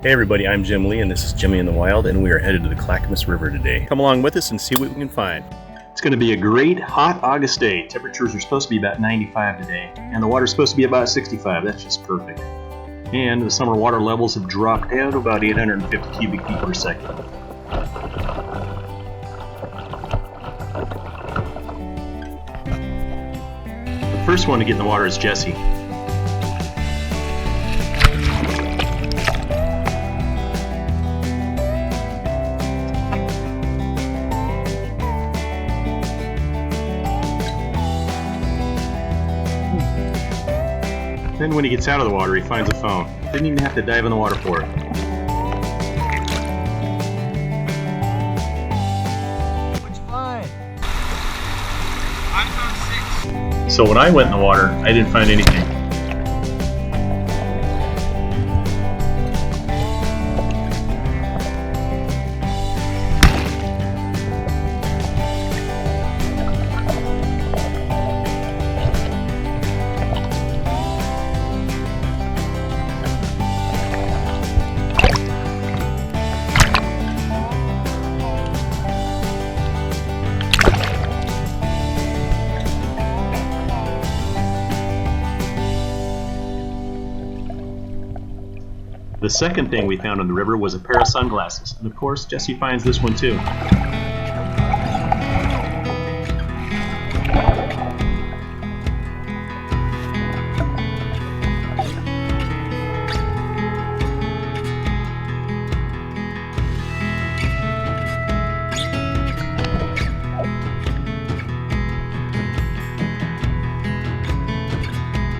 Hey everybody, I'm Jim Lee and this is Jimmy in the Wild, and we are headed to the Clackamas River today. Come along with us and see what we can find. It's going to be a great hot August day. Temperatures are supposed to be about 95 today, and the water's supposed to be about 65. That's just perfect. And the summer water levels have dropped down to about 850 cubic feet per second. The first one to get in the water is Jesse. Then when he gets out of the water, he finds a phone. Didn't even have to dive in the water for it. What'd you find? I found 6. So when I went in the water, I didn't find anything. The second thing we found on the river was a pair of sunglasses, and of course Jesse finds this one too.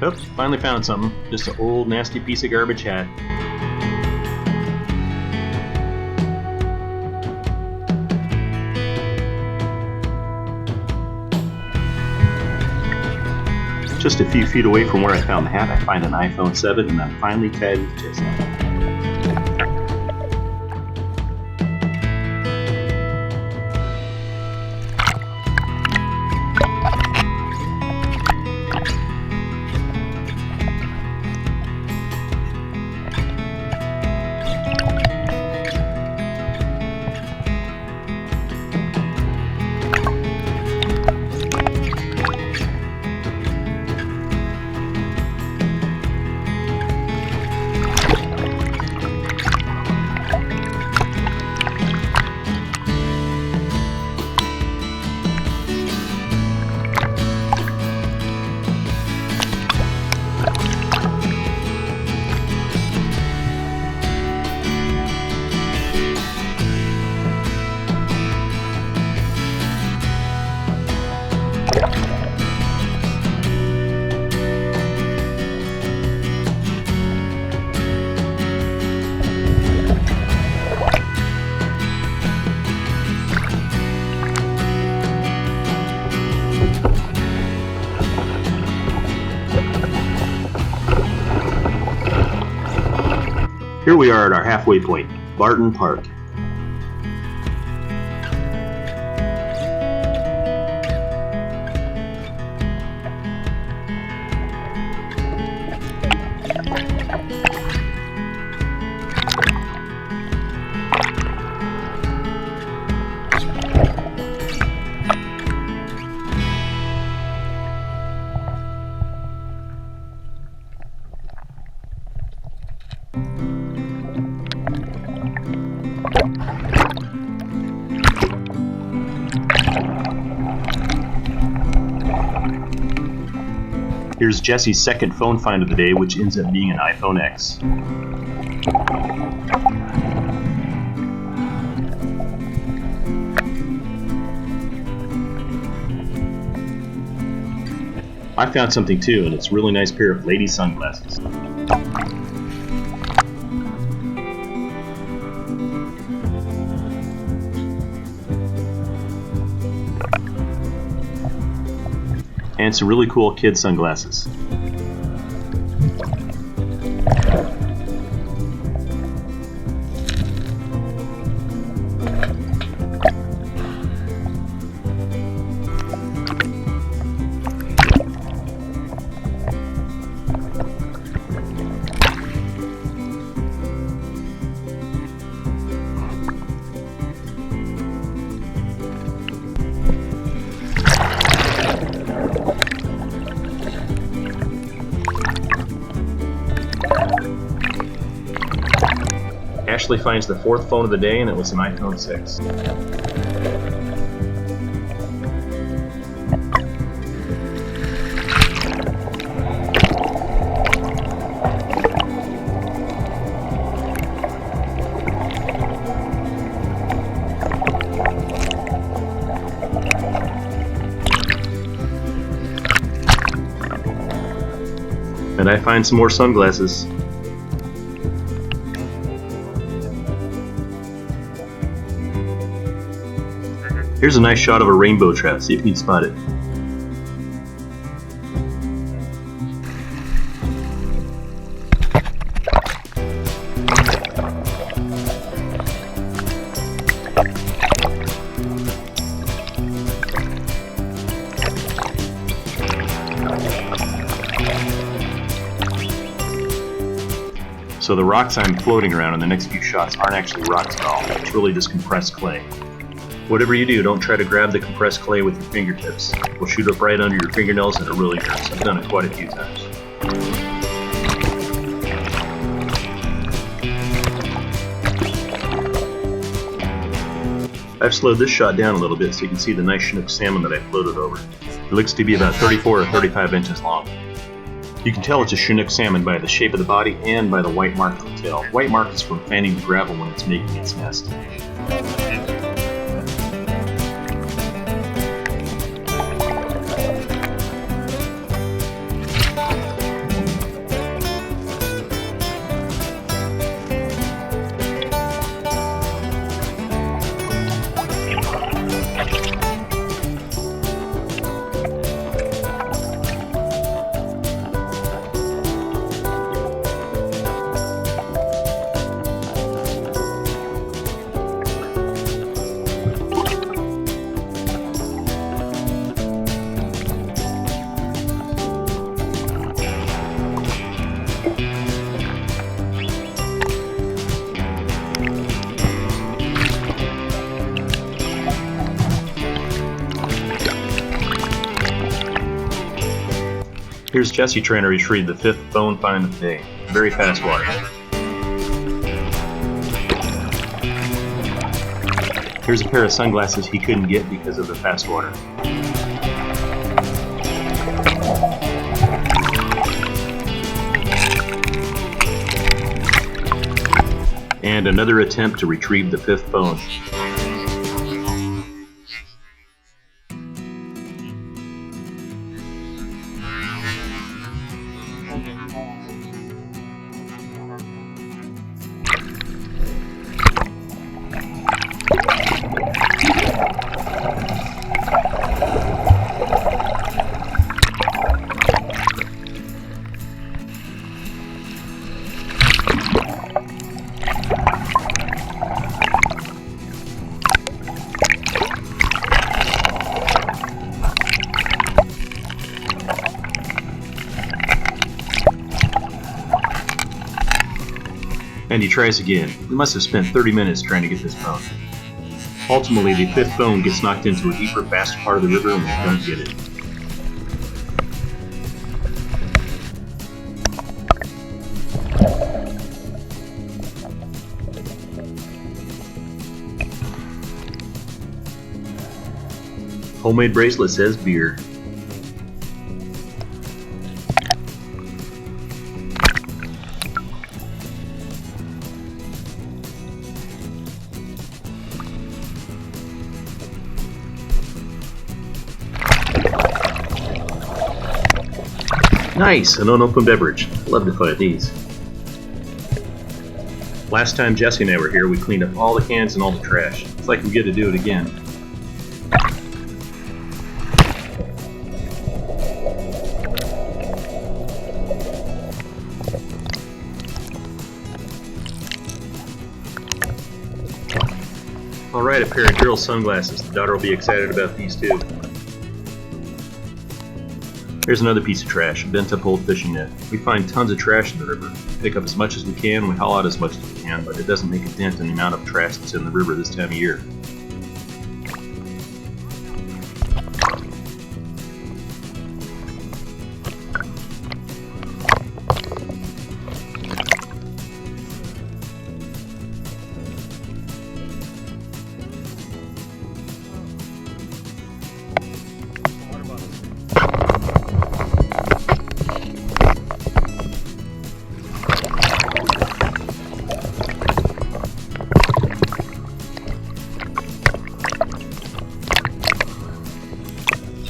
Oh, finally found something. Just an old nasty piece of garbage hat. Just a few feet away from where I found the hat, I find an iPhone 7, and I'm finally tied with Jesse. Here we are at our halfway point, Barton Park. Here's Jesse's second phone find of the day, which ends up being an iPhone X. I found something too, and it's a really nice pair of lady sunglasses. And some really cool kid sunglasses. actually finds the fourth phone of the day, and it was an iPhone 6. And I find some more sunglasses. Here's a nice shot of a rainbow trout. See if you can spot it. So the rocks I'm floating around in the next few shots aren't actually rocks at all. It's really just compressed clay. Whatever you do, don't try to grab the compressed clay with your fingertips. It will shoot up right under your fingernails and it really hurts. I've done it quite a few times. I've slowed this shot down a little bit so you can see the nice Chinook salmon that I floated over. It looks to be about 34 or 35 inches long. You can tell it's a Chinook salmon by the shape of the body and by the white mark on the tail. White mark is from fanning the gravel when it's making its nest. Here's Jesse trying to retrieve the fifth bone find of the day. Very fast water. Here's a pair of sunglasses he couldn't get because of the fast water. And another attempt to retrieve the fifth bone. And he tries again. We must have spent 30 minutes trying to get this bone. Ultimately, the fifth bone gets knocked into a deeper, faster part of the river and we don't get it. Homemade bracelet says beer. Nice! An unopened beverage. Love to find these. Last time Jesse and I were here, we cleaned up all the cans and all the trash. It's like we get to do it again. Alright, a pair of girls' sunglasses. The daughter will be excited about these too. Here's another piece of trash, a bent up old fishing net. We find tons of trash in the river. We pick up as much as we can, we haul out as much as we can, but it doesn't make a dent in the amount of trash that's in the river this time of year.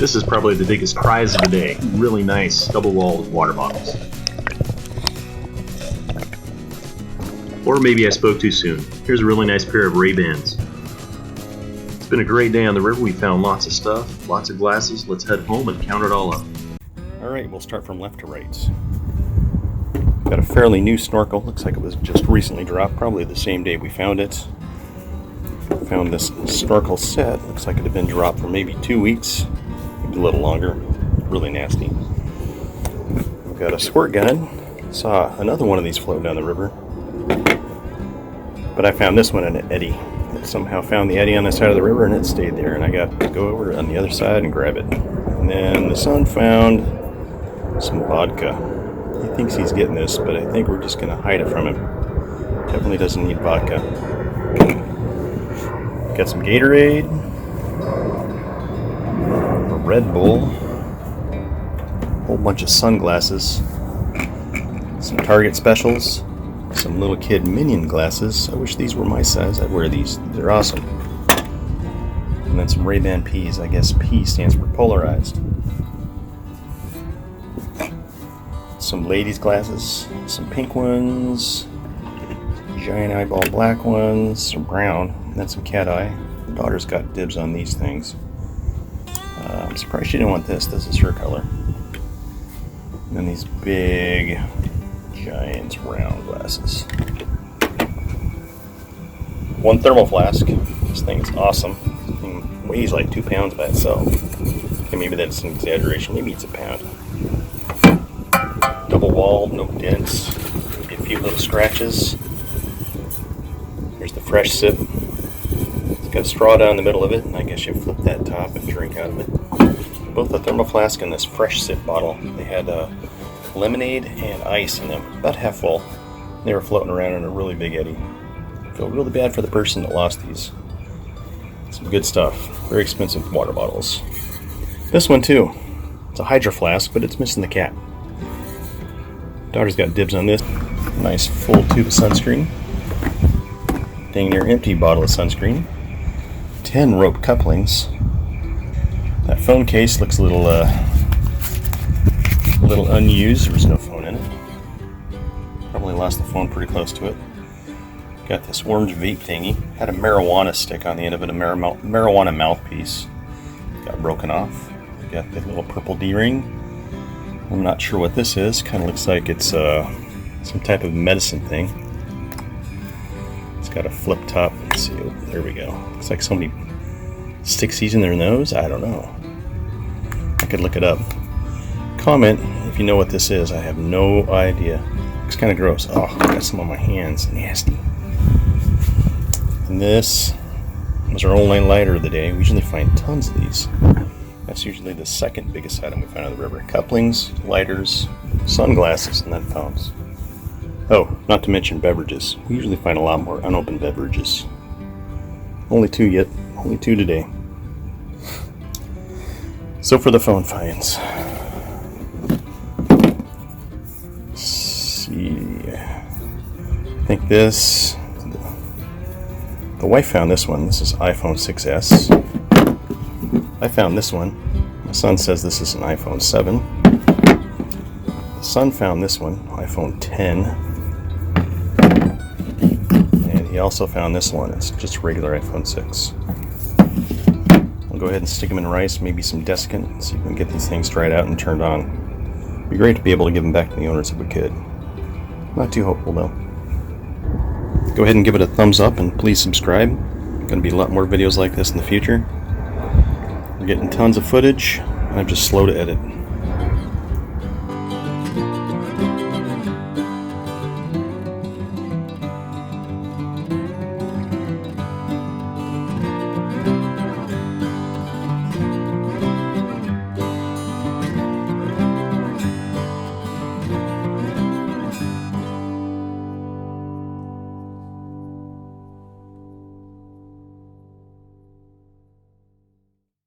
This is probably the biggest prize of the day. Really nice double-walled water bottles. Or maybe I spoke too soon. Here's a really nice pair of Raybans. It's been a great day on the river. We found lots of stuff, lots of glasses. Let's head home and count it all up. Alright, we'll start from left to right. Got a fairly new snorkel. Looks like it was just recently dropped, probably the same day we found it. Found this snorkel set. Looks like it had been dropped for maybe 2 weeks, maybe a little longer. Really nasty. We've got a squirt gun. Saw another one of these float down the river. But I found this one in an eddy. It somehow found the eddy on the side of the river and it stayed there, and I got to go over on the other side and grab it. And then the son found some vodka. He thinks he's getting this, but I think we're just going to hide it from him. Definitely doesn't need vodka. Got some Gatorade, a Red Bull, a whole bunch of sunglasses, some Target specials, some little kid Minion glasses. I wish these were my size. I'd wear these. They're awesome. And then some Ray-Ban P's. I guess P stands for polarized. Some ladies' glasses, some pink ones, giant eyeball black ones, some brown, and then some cat eye. The daughter's got dibs on these things. I'm surprised she didn't want this. This is her color. And then these big, giant round glasses. One thermal flask. This thing is awesome. This thing weighs like 2 pounds by itself. Okay, maybe that's an exaggeration. Maybe it's a pound. Double walled, no dents. Maybe a few little scratches. Here's the fresh sip. It's got a straw down the middle of it, and I guess you flip that top and drink out of it. Both the thermal flask and this fresh sip bottle, they had lemonade and ice in them, about half full. They were floating around in a really big eddy. I feel really bad for the person that lost these. Some good stuff. Very expensive water bottles. This one too. It's a Hydro flask, but it's missing the cap. Daughter's got dibs on this. Nice full tube of sunscreen. Dang near empty bottle of sunscreen. 10 rope couplings. That phone case looks a little unused. There was no phone in it. Probably lost the phone pretty close to it. Got this orange vape thingy. Had a marijuana stick on the end of it, a marijuana mouthpiece. Got broken off. Got the little purple D-ring. I'm not sure what this is. Kind of looks like it's some type of medicine thing. It's got a flip top. Let's see. Oh, there we go. Looks like somebody sticks these in their nose. I don't know. I could look it up. Comment if you know what this is. I have no idea. Looks kind of gross. Oh, I got some on my hands. Nasty. And this was our only lighter of the day. We usually find tons of these. That's usually the second biggest item we find on the river. Couplings, lighters, sunglasses, and then phones. Oh, not to mention beverages. We usually find a lot more unopened beverages. Only 2 yet. Only 2 today. So for the phone finds. Let's see. I think this... The wife found this one. This is iPhone 6S. I found this one. My son says this is an iPhone 7. The son found this one, iPhone 10. And he also found this one. It's just a regular iPhone 6. I'll go ahead and stick them in rice, maybe some desiccant, so you can get these things dried out and turned on. It'd be great to be able to give them back to the owners if we could. Not too hopeful though. Go ahead and give it a thumbs up and please subscribe. Going to be a lot more videos like this in the future. We're getting tons of footage, and I'm just slow to edit.